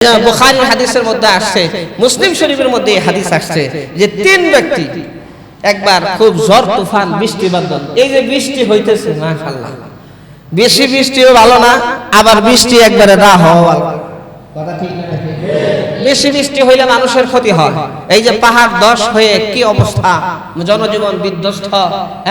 বুখারীর হাদিসের মধ্যে আসছে, মুসলিম শরীফের মধ্যে এই হাদিস আসছে যে তিন ব্যক্তি একবার খুব ঝড় তুফান বৃষ্টি বাদল, এই যে বৃষ্টি হইতেছে মাশাআল্লাহ, বেশি বৃষ্টিও ভালো না, আবার বৃষ্টি একবারে না হওয়া ভালো। কথা ঠিক না? বেশি বৃষ্টি হইলে মানুষের ক্ষতি হয়। এই যে পাহাড় ধস হয়ে কি অবস্থা, জনজীবন বিধ্বস্ত,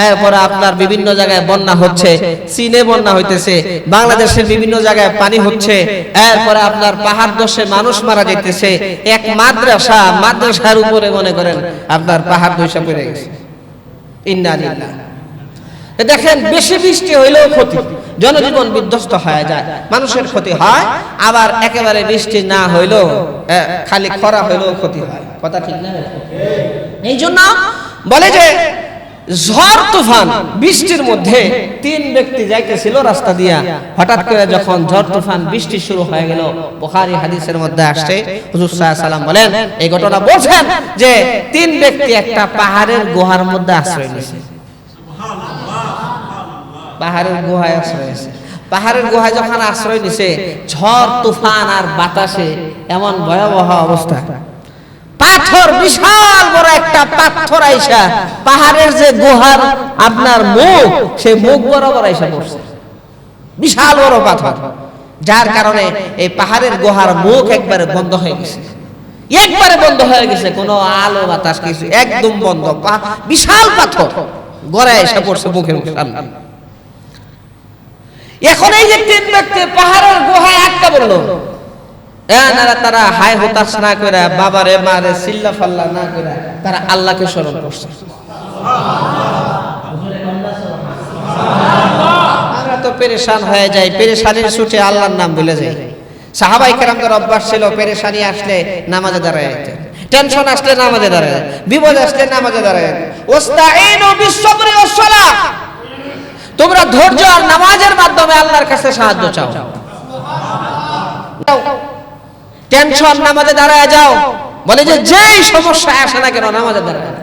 এরপরে আপনার বিভিন্ন জায়গায় বন্যা হচ্ছে, চীনে বন্যা হইতেছে, বাংলাদেশের বিভিন্ন জায়গায় পানি হচ্ছে, এরপরে আপনার পাহাড় ধসে মানুষ মারা যাইতেছে। এক মাদ্রাসার উপরে মনে করেন আপনার পাহাড় ধসে পড়ে গেছে। ইন্না লিল্লাহ। দেখেন বেশি বৃষ্টি হইলেও ক্ষতি, জনজীবন বিধ্বস্ত হয়ে যায়, মানুষের ক্ষতি হয়। আবার একেবারে বৃষ্টি না হইলেও খালি খরা হইলেও ক্ষতি হয়। কথা ঠিক না? এই জন্য বলে যে ঝড় তুফান বৃষ্টির মধ্যে তিন ব্যক্তি যাইতেছিল রাস্তা দিয়া, হঠাৎ করে যখন ঝড় তুফান বৃষ্টি শুরু হয়ে গেল, বুখারী হাদিসের মধ্যে আসছে, হুজুর সাল্লাল্লাহু আলাইহি সাল্লাম বলেন, এই ঘটনা বলছেন যে তিন ব্যক্তি একটা পাহাড়ের গুহার মধ্যে আশ্রয় নিয়েছে। পাহাড়ের গুহায় আশ্রয় নিয়েছে। পাহাড়ের গুহায় যখন আশ্রয় নিছে, ঝড় তুফান আর বাতাসে এমন ভয়াবহ অবস্থা, পাথর, বিশাল বড় একটা পাথর আইসা পাহাড়ের যে গুহার আপনার মুখ, সেই মুখ বরাবর আইসা পড়ছে, বিশাল বড় পাথর, যার কারণে এই পাহাড়ের গুহার মুখ একবারে বন্ধ হয়ে গেছে, একবারে বন্ধ হয়ে গেছে, কোনো আলো বাতাস কিছু একদম বন্ধ। বিশাল পাথর গড়ায় এসে পড়ছে মুখের সামনে। এখন এই যে তিন ব্যক্তি পাহাড়ের গুহায় আটকা পড়ল, তারা হায় হতাশ না করে, বাবারে মারে চিল্লা ফাল্লা না করে তারা আল্লাহকে স্মরণ করছে। আমরা তো পেরেশান হয়ে যাই, পেরেশানির ছুটে আল্লাহর নাম ভুলে যাই। সাহাবায়ে কেরামদের অভ্যাস ছিল পেরেশানি আসলে নামাজে দাঁড়ায় যেতেন, টেনশন আসলে নামাজে দাঁড়ায়, বিপদ আসলে নামাজে দাঁড়ায়। ওয়াস্তাঈনু বিস-সাবরি ওয়াস-সালাহ, তোমরা ধৈর্য আর নামাজের মাধ্যমে আল্লাহর কাছে সাহায্য চাও। টেনশন নামাজে দাঁড়ায় যাও, বলে যে যেই সমস্যা আসে না কেন নামাজে দাঁড়ায়,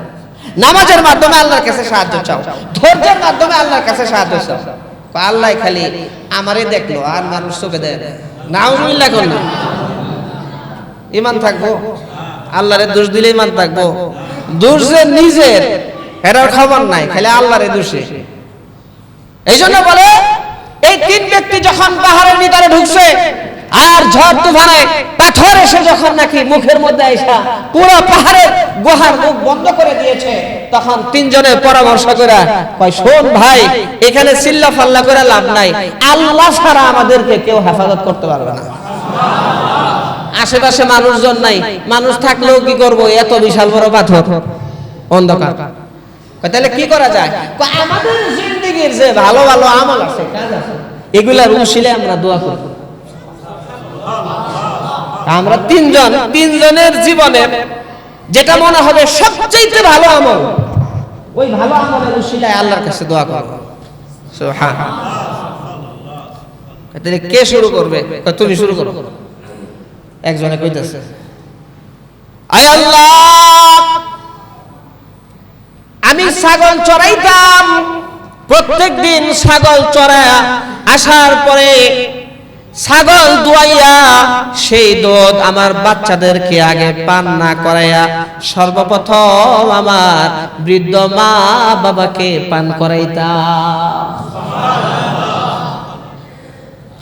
নামাজের মাধ্যমে আল্লাহর কাছে সাহায্য চাও, ধৈর্যের মাধ্যমে আল্লাহর কাছে সাহায্য চাও। আল্লাহ খালি আমারে দেখলো আর মানুষ চোখে দেয় না, নাউজুবিল্লাহ কোন না, ঈমান থাকবো, আল্লাহরে দোষ দিলে ঈমান থাকবো, দোষ যে নিজের এটার খবর নাই, খালি আল্লাহরে দোষে। এই জন্য বলে এই তিন ব্যক্তি যখন পাহাড়ের ভিতরে ঢুকছে আর ঝড় তুফানে পাথর এসে যখন নাকি মুখের মধ্যে আইসা পুরো পাহাড়ের গুহার মুখ বন্ধ করে দিয়েছে, তখন তিনজনে পরামর্শ করে কয়, শোন ভাই, এখানে চিল্লা ফাল্লা করে লাভ নাই, আল্লাহ ছাড়া আমাদেরকে কেউ হেফাজত করতে পারবে না। আশেপাশে মানুষজন নাই, মানুষ থাকলেও কি করব, এত বিশাল বড় পাথর, অন্ধকার, তাহলে কি করা যায়? আমাদের জিন্দেগির যে ভালো ভালো আমল আছে, কাজ আছে, এগুলার উশিলে আমরা দোয়া করব। আমরা তিনজনের জীবনের যেটা মনে হবে সবচেয়ে ভালো আমল, ওই ভালো আমলের উশিলায় আল্লাহর কাছে দোয়া করব। সুবহানাল্লাহ। তাহলে কে শুরু করবে? তুমি শুরু করো। একজনে কইতেছে, আয় আল্লাহ, আমি ছাগল চড়াইতাম, প্রত্যেকদিন ছাগল চড়ায়া আসার পরে ছাগল দুয়াইয়া সেই দুধ আমার বাচ্চাদেরকে আগে পান না করাইয়া সর্বপ্রথম আমার বৃদ্ধ মা বাবাকে পান করাইতাম।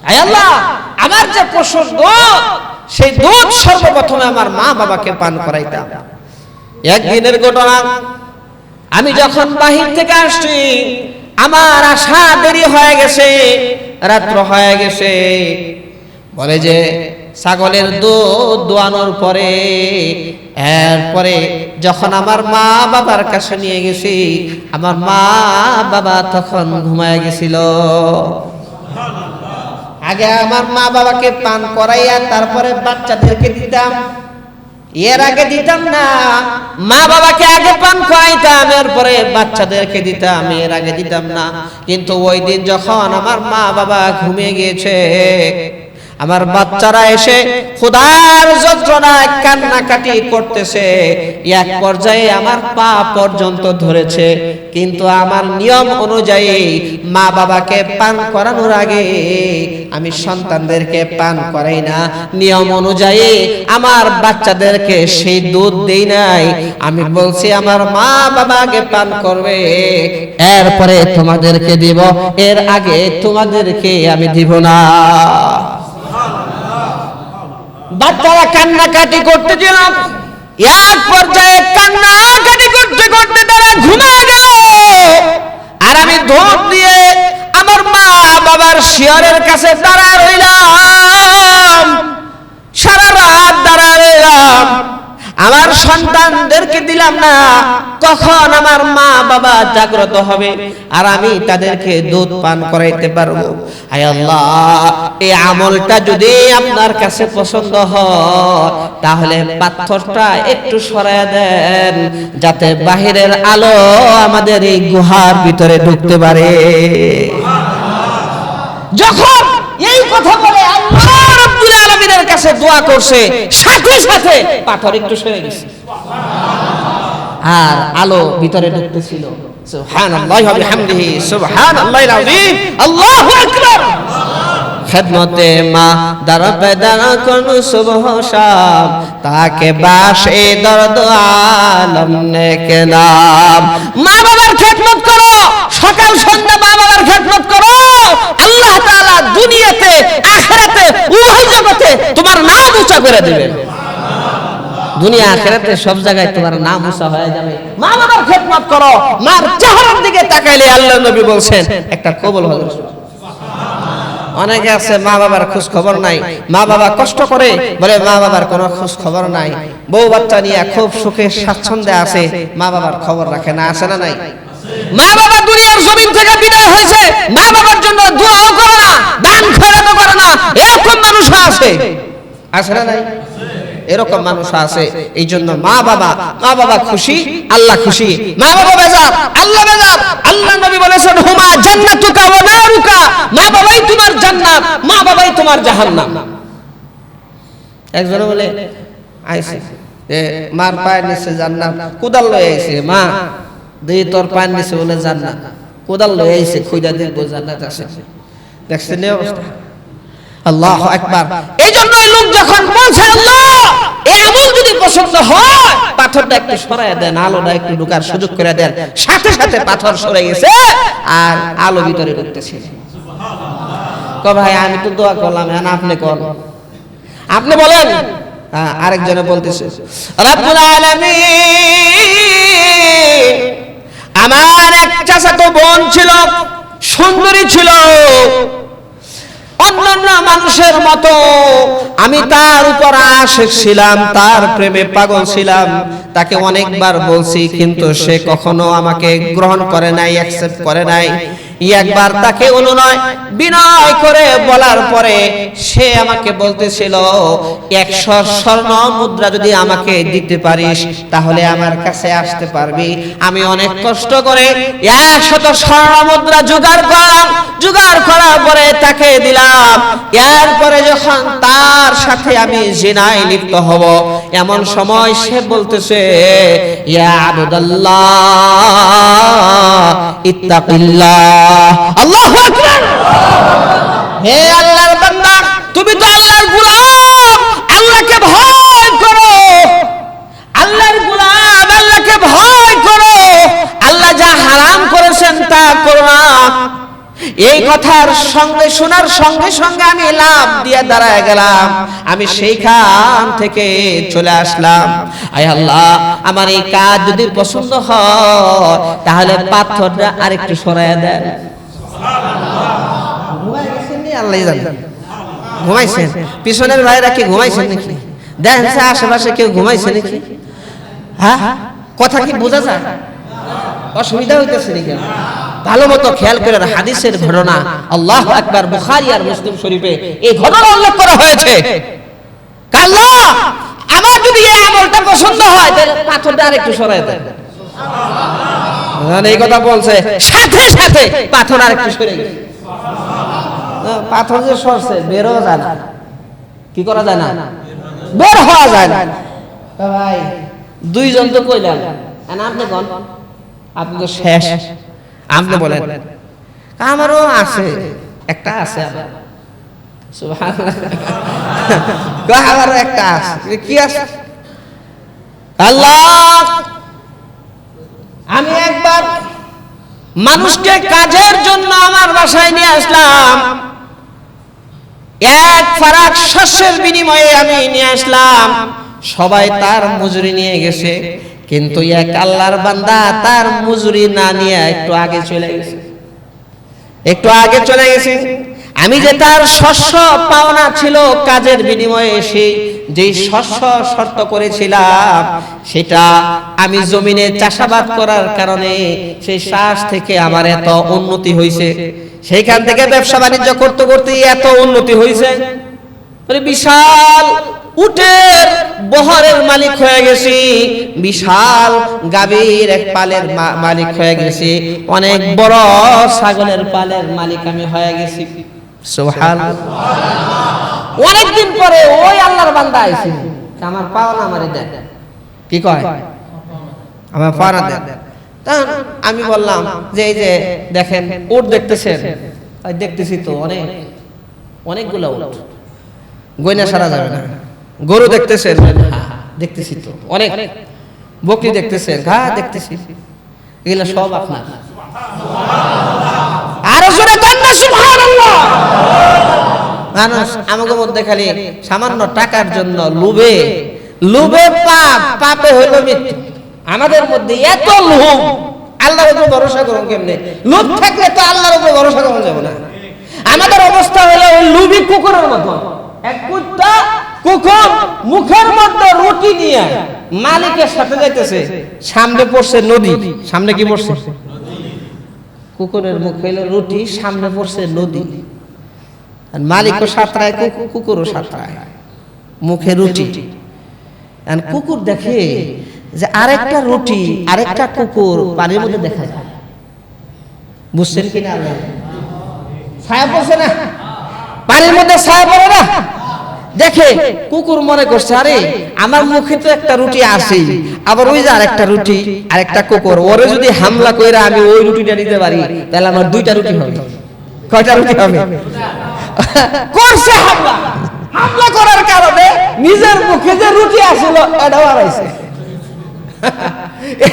আয় আল্লাহ, আমার যে পশুর দুধ, সেই দুধ সর্বপ্রথমে আমার মা বাবাকে পান করাইতাম। একদিনের ঘটনা, আমি যখন বাহির থেকে আসছি, আমার আসা দেরি হয়ে গেছে, রাত্র হয়ে গেছে। বলে যে ছাগলের দুধ দোয়ানোর পরে এরপরে যখন আমার মা বাবার কাছে নিয়ে গেছি, আমার মা বাবা তখন ঘুমায় গেছিল। আগে আমার মা বাবাকে পান করাইয়া তারপরে বাচ্চাদেরকে দিতাম, এর আগে দিতাম না। মা বাবাকে আগে পান খাওয়াইতাম, এরপরে বাচ্চাদেরকে দিতাম, এর আগে দিতাম না। কিন্তু ওই দিন যখন আমার মা বাবা ঘুমিয়ে গিয়েছে, আমার বাচ্চারা এসে খোদার যন্ত্রণায় কান্নাকাটি করতেছে, এক পর্যায়ে আমার পা পর্যন্ত ধরেছে। কিন্তু আমার নিয়ম অনুযায়ী মা বাবাকে পান করানোর আগে আমি সন্তানদেরকে পান করাই না। নিয়ম অনুযায়ী আমার বাচ্চাদেরকে সেই দুধ দেই নাই। আমি বলছি আমার মা বাবাকে পান করবে, এরপরে তোমাদেরকে দিব, এর আগে তোমাদেরকে আমি দিব না। বাচ্চারা কান্নাকাটি করতে ছিল, এক পর্যায়ে কান্নাকাটি করতে করতে তারা ঘুমিয়ে গেল। আর আমি দুধ দিয়ে আমার মা বাবার শিয়রের কাছে দাঁড়ায় রইলাম, সারা রাত দাঁড়ায় রইলাম। আমার সন্তানদেরকে দিলাম না, কখন আমার মা বাবা জাগ্রত হবে আর আমি তাদেরকে দুধ পান করাইতে পারবো। আয় আল্লাহ, এই আমলটা যদি আপনার কাছে পছন্দ হয় তাহলে পাথরটা একটু সরায় দেন, যাতে বাহিরের আলো আমাদের এই গুহার ভিতরে ঢুকতে পারে। যখন এই কথা বলে আল্লাহ রাব্বুল আলামিনের কাছে দোয়া করছে, সাথে সাথে পাথর একটু সরে গেছে আর আলো ভিতরে ঢুকতেছিল। সুবহানাল্লাহি ওয়া বিহামদিহি, সুবহানাল্লাহিল আযীম, আল্লাহু আকবার। খিদমতে মা দর পে দর কোন সুবহ শাম, তাকে বাশে দর্দ আলম নে কে নাম। মা বাবার খিদমত করো, সকাল সন্ধ্যা মা বাবার খিদমত করো। আল্লাহ তাআলা দুনিয়াতে আখিরাতে উভয় জগতে তোমার নাম উঁচা করে দিবেন। দুনিয়া আখিরাতে সব জায়গায় তোমার নাম উঁচা হয়ে যাবে। মা বাবার খিদমত করো, মার চেহারার দিকে তাকাইলে আল্লাহর নবী বলেন একটা কবুল হবে। অনেকে আছে মা বাবার খোঁজ খবর নাই, মা বাবা কষ্ট করে বলে মা বাবার কোনো খোঁজ খবর নাই। বউ বাচ্চা নিয়ে খুব সুখে স্বাচ্ছন্দ্যে আছে, মা বাবার খবর রাখে না, আছে না নাই? মা বাবা দুনিয়ার জমিন থেকে বিদায় হয়েছে, মা বাবার জন্য দোয়াও করে না, দান খয়রাতও করে না, এরকম মানুষ আছে, আছে না নাই? এরকম মানুষ আছে। এই জন্য মা বাবা খুশি, আল্লাহ খুশি। মা বাবা বেজার, আল্লাহ বেজার। আল্লাহ নবী বলেছেন হুমা জান্নাতুকা ওয়া নারুকা, মা বাবাই তোমার জান্নাত, মা বাবাই তোমার জাহান্নাম। একজন বলে আইছে যে মার পায়ের নিচে জান্নাত, কোদাল লয়ে আইছে, মা দেই তোর পায়ের নিচে বলে জান্নাত, কোদাল লয়ে আইছে, খুঁজা দেখবো জান্নাত আছে। দেখছেন এই অবস্থা? আল্লাহু আকবার। এইজন্যই লোক যখন বলছে আল্লাহ এই আমল যদি পছন্দ হয় পাথরটা একটু সরায় দেন, আলোটা একটু ঢোকার সুযোগ করে দেন, সাথে সাথে পাথর সরে গেছে আর আলো ভিতরে ঢুকতেছে। সুবহানাল্লাহ। কয় ভাই আমি তো দোয়া করলাম, এখন আপনি কোন, আপনি বলেন। আরেকজনে বলতেছে রব্বুল আলামিন, আমার এক চাচাতো বোন ছিল, সুন্দরী ছিল, অন্যান্য মানুষের মতো আমি তার উপর আশিক ছিলাম, তার প্রেমে পাগল ছিলাম। তাকে অনেকবার বলছি কিন্তু সে কখনো আমাকে গ্রহণ করে নাই, অ্যাকসেপ্ট করে নাই। একবার তাকে অনুনয় বিনয় করে বলার পরে সে আমাকে বলতেছিল 100 স্বর্ণ মুদ্রা যদি আমাকে দিতে পারিস তাহলে আমার কাছে আসতে পারবি। আমি অনেক কষ্ট করে 100 স্বর্ণ মুদ্রা জোগাড় করার পরে তাকে দিলাম। এরপরে যখন তার সাথে আমি জিনায় লিপ্ত হব এমন সময় সে বলতেছে ইয়া আবুদাল্লাহ ইত্তাকিল্লাহ। আল্লাহু আকবার। হে আল্লাহর বান্দা, তুমি তো আল্লাহর গোলাম, আল্লাহকে ভয় করো। আল্লাহর গোলাম, আল্লাহকে ভয় করো। আল্লাহ যা হারাম করেছেন তা করো না। এই কথার সঙ্গে শোনার সঙ্গে সঙ্গে আমি লাভ দিয়ে দাঁড়ায় গেলাম। আমি সেইখান থেকে চলে আসলাম। আয় আল্লাহ, আমার এই কাজ যদি পছন্দ হয় তাহলে পাথরটা আরেকটু সরাইয়া দেন। আল্লাহ জানেন ঘুমাইছেন, পিছনের ভাইরা কি ঘুমাইছেন নাকি? দেখেন আশেপাশে কেউ ঘুমাইছে নাকি? হ্যাঁ, কথা কি বোঝা যায়? অসুবিধা হইতেছে নাকি? ভালো মতো খেয়াল করেন, হাদিসের ঘটনা। আল্লাহু আকবার। বুখারী আর মুসলিম শরীফে এই ঘটনা উল্লেখ করা হয়েছে। আল্লাহ, আমার যদি এই আমলটা পছন্দ হয় তাহলে পাথরটা আরেকটু সরায় দেন। সুবহানাল্লাহ। এই কথা বলছে, সাথে সাথে পাথর আরেকটু সরে গেছে। পাথর যে সরছে বেরো যায় না, কি করা যায় না, বের হওয়া যায় না। ভাই দুইজন তো কইলাম, আপনি কোন, আপনি তো শেষ, আপনি বলেন। আমারও আছে, একটা আছে আবার, সুবহানাল্লাহ, আমারও একটা আছে। কি আছে? আল্লাহ, আমি একবার মানুষকে কাজের জন্য আমার বাসায় নিয়ে আসলাম, এক ফারাক শস্যের বিনিময়ে আমি নিয়ে আসলাম, সবাই তার মজুরি নিয়ে গেছে, কিন্তু এক আল্লাহর বান্দা তার মজুরি না নিয়ে একটু আগে চলে গেছে, একটু আগে চলে গেছে। আমি যে তার শস্য পাওনা ছিল কাজের বিনিময়ে, সেই যে শস্য শর্ত করেছিলাম সেটা আমি জমিনে চাষাবাদ করার কারণে সেই চাষ থেকে আমার এত উন্নতি হয়েছে, সেইখান থেকে ব্যবসা বাণিজ্য করতে করতে এত উন্নতি হয়েছে, বিশাল উটের বহরের মালিক হয়ে গেছি, বিশাল গাভীর এক পালের মালিক হয়ে গেছি, অনেক বড় ছাগলের পালের মালিক আমি হয়ে গেছি। সুবহানাল্লাহ। অনেকদিন পরে ওই আল্লাহর বান্দা আইছে, আমার পাওনা আমারে দেন। কি কয়? আমার পাওনা দেন। তখন আমি বললাম যে এই যে দেখেন উট দেখতেছেন, দেখতেছি তো অনেকগুলো উট, গয়না সারা যাবে না। গরু দেখতেছেন, দেখতেছি তো অনেক। বকরি দেখতেছেন, দেখতেছি, এগুলো সব আপনার। আরো জোরে বলেন না সুবহানাল্লাহ। মানুষ আমাদের মধ্যে খালি সামান্য টাকার জন্য লোভে পাপে হইল মৃত্যু। আমাদের মধ্যে এত লোভ, আল্লাহর উপর ভরসা করুন কেমনে? লোভ থাকলে তো আল্লাহর উপর ভরসা করা যাবে না। আমাদের অবস্থা হলো ওই লোভী কুকুরের মতো। এক কুকুর মুখের মধ্যে রুটি নিয়ে মালিকের সাথে যাইতেছে, সামনে পড়ছে নদী। সামনে কি পড়ছে? কুকুরের মুখে হলো রুটি, সামনে পড়ছে নদী। আর মালিকও সাঁতরায়, কুকুরও সাঁতরায়, মুখে রুটি। কুকুর দেখে যে আরেকটা রুটি, আরেকটা কুকুর পানির মধ্যে দেখা যায়। বুঝছেন কিনা? ছায়া পড়ছে না, পানির মধ্যে ছায়া পড়ে না। দেখে কুকুর মনে করছে আরে আমার মুখে তো একটা রুটি আছে, আবার ওই যে আরেকটা রুটি, আরেকটা কুকুর, ওরে যদি হামলা কইরা আমি ওই রুটিটা নিতে পারি তাহলে আমার দুইটা রুটি হবে। কয়টা রুটি হবে? করছে হামলা। হামলা করার কারণে নিজের মুখে যে রুটি আসলো এটাও হারাইছে।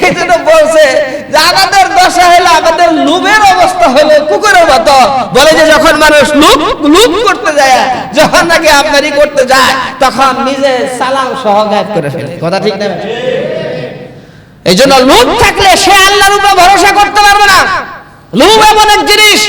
এই জন্য বলছে যে আমাদের দশা হলো, আমাদের লোভের অবস্থা হলো কুকুরের মতো। বলে যে যখন মানুষ লোভ করতে যায়, যখন নাকি আপনারই করতে যায়, তখন নিজে সালাম সহ গায়েব করে ফেলে। কথা ঠিক না? এই জন্য লোভ থাকলে সে আল্লাহর উপর ভরসা করতে পারবে না। লোভ এমন এক জিনিস,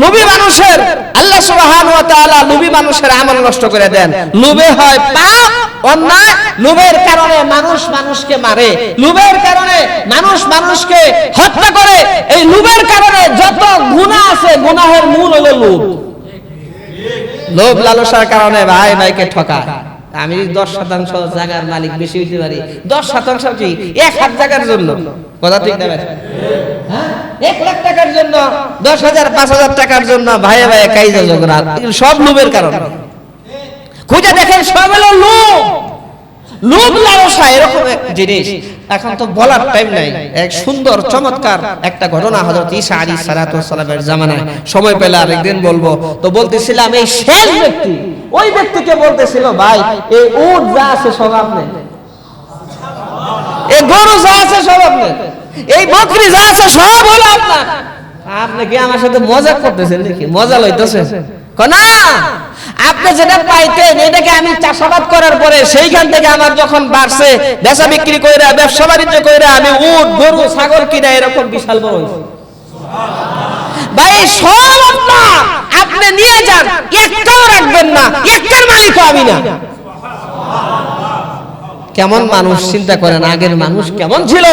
লোভী মানুষের আল্লাহ সুবহানাহু ওয়া তাআলা লোভী মানুষের আমল নষ্ট করে দেন। লোভে হয় পাপ, অন্যায়। লোভের কারণে মানুষ মানুষকে মারে, লোভের কারণে মানুষ মানুষকে হত্যা করে। এই লোভের কারণে যত গুনাহ আছে, গুনাহের মূল হলো লোভ। লোভ লালসার কারণে ভাই ভাইকে ঠকায়। আমি 10% জায়গার মালিক বেশি হইতে পারি, 10% কি 1,000 টাকার জন্য। কথা ঠিক না? 1 লাখ টাকার জন্য, 10,000 5,000 টাকার জন্য ভাই ভাই কাইজা ঝগড়া, সব লোভের কারণে। খুঁজে দেখেন সব হলো লোভ লালসা, এরকম এক জিনিস। এখন তো বলার টাইম নাই। এক সুন্দর চমৎকার একটা ঘটনা হযরত ঈসা আলাইহিস সালাতু ওয়াস সালামের জামানায়, সময় পেলে আরেকদিন বলবো। তো বলতেছিলাম এই শেষ ব্যক্তি, ওই ব্যক্তিকে বলতেছিল ভাই এই উট যা আছে সব আপনার, এই গরু যা আছে সব আপনার, এই বকরি যা আছে সব হলো আপনার। আপনি কি আমার সাথে মজা করতেছেন নাকি? মজা লইতেছে না। আপনি যেটা পাইতেন এটাকে আমি চাষাবাদ করার পরে সেইখান থেকে আমার যখন বাড়ছে, বেচা বিক্রি কইরা, ব্যবসা বাণিজ্য কইরা আমি উট গরু ছাগল কিনা এরকম বিশাল বড় হইছে। ভাই সব আপনার, আপনি নিয়ে যান, একটাও রাখবেন না, একটার মালিক আমি না। কেমন মানুষ চিন্তা করেন, আগের মানুষ কেমন ছিল,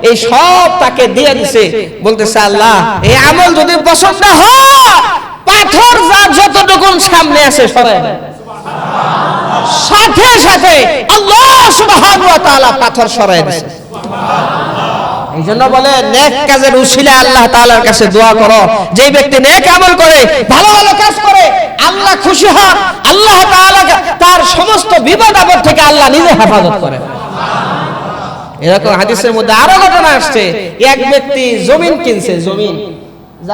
এই সব তাকে দিয়ে দিছে। বলতেছে আল্লাহ এই আমল যদি পছন্দ হয়, পাথর যা যতটুকু সামনে আছে সরায় দেন। সাথে সাথে আল্লাহ সুবহানাহু ওয়া তাআলা পাথর সরায় দিয়েছে। এই জন্য বলে নেক কাজের উসিলায় আল্লাহ তাআলার কাছে দোয়া করো। যে ব্যক্তি নেক আমল করে, ভালো ভালো কাজ করে, আল্লাহ আল্লাহ খুশি হন, আল্লাহ তাআলা তার সমস্ত বিপদ আপদ থেকে আল্লাহ নিজে হেফাজত করেন। এরকম হাদিসের মধ্যে আরো ঘটনা আসছে, এক ব্যক্তি জমিন কিনছে, জমিন